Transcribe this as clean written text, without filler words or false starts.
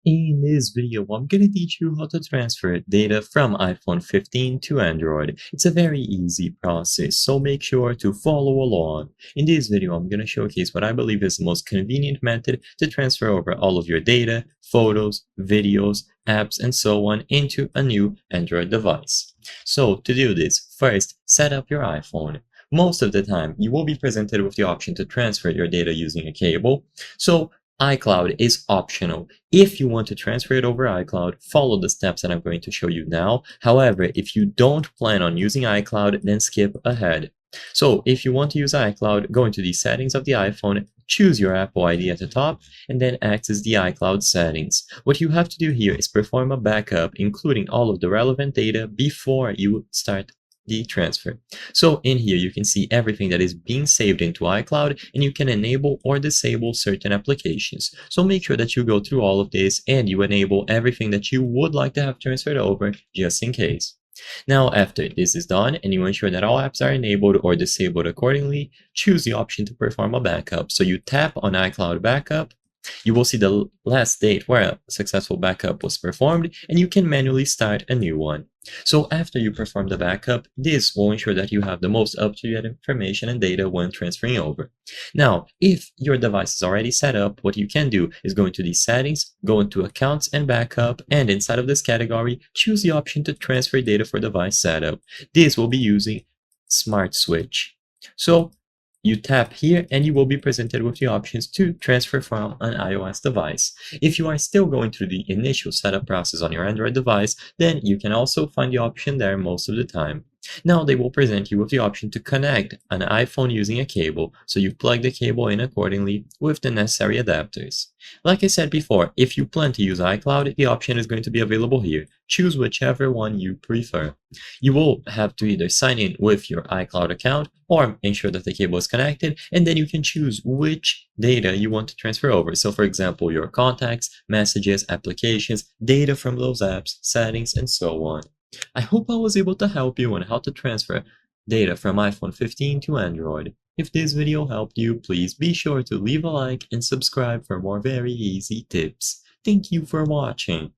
In this video, I'm going to teach you how to transfer data from iPhone 15 to Android. It's a very easy process, so make sure to follow along. In this video, I'm going to showcase what I believe is the most convenient method to transfer over all of your data, photos, videos, apps, and so on into a new Android device. So to do this, first, set up your iPhone. Most of the time, you will be presented with the option to transfer your data using a cable. So iCloud is optional. If you want to transfer it over iCloud, follow the steps that I'm going to show you now. However, if you don't plan on using iCloud, then skip ahead. So if you want to use iCloud, go into the settings of the iPhone, choose your Apple ID at the top, and then access the iCloud settings. What you have to do here is perform a backup, including all of the relevant data before you start the transfer. So in here, you can see everything that is being saved into iCloud, and you can enable or disable certain applications. So make sure that you go through all of this and you enable everything that you would like to have transferred over just in case. Now, after this is done and you ensure that all apps are enabled or disabled accordingly, choose the option to perform a backup. So you tap on iCloud Backup. You will see the last date where a successful backup was performed, and you can manually start a new one. So after you perform the backup, this will ensure that you have the most up-to-date information and data when transferring over. Now, if your device is already set up, what you can do is go into the settings, go into accounts and backup, and inside of this category, choose the option to transfer data for device setup. This will be using Smart Switch. So you tap here and you will be presented with the options to transfer from an iOS device. If you are still going through the initial setup process on your Android device, then you can also find the option there most of the time. Now they will present you with the option to connect an iPhone using a cable, so you plug the cable in accordingly with the necessary adapters. Like I said before, if you plan to use iCloud, the option is going to be available here. Choose whichever one you prefer. You will have to either sign in with your iCloud account or ensure that the cable is connected, and then you can choose which data you want to transfer over. So for example, your contacts, messages, applications, data from those apps, settings, and so on. I hope I was able to help you on how to transfer data from iPhone 15 to Android. If this video helped you, please be sure to leave a like and subscribe for more very easy tips. Thank you for watching.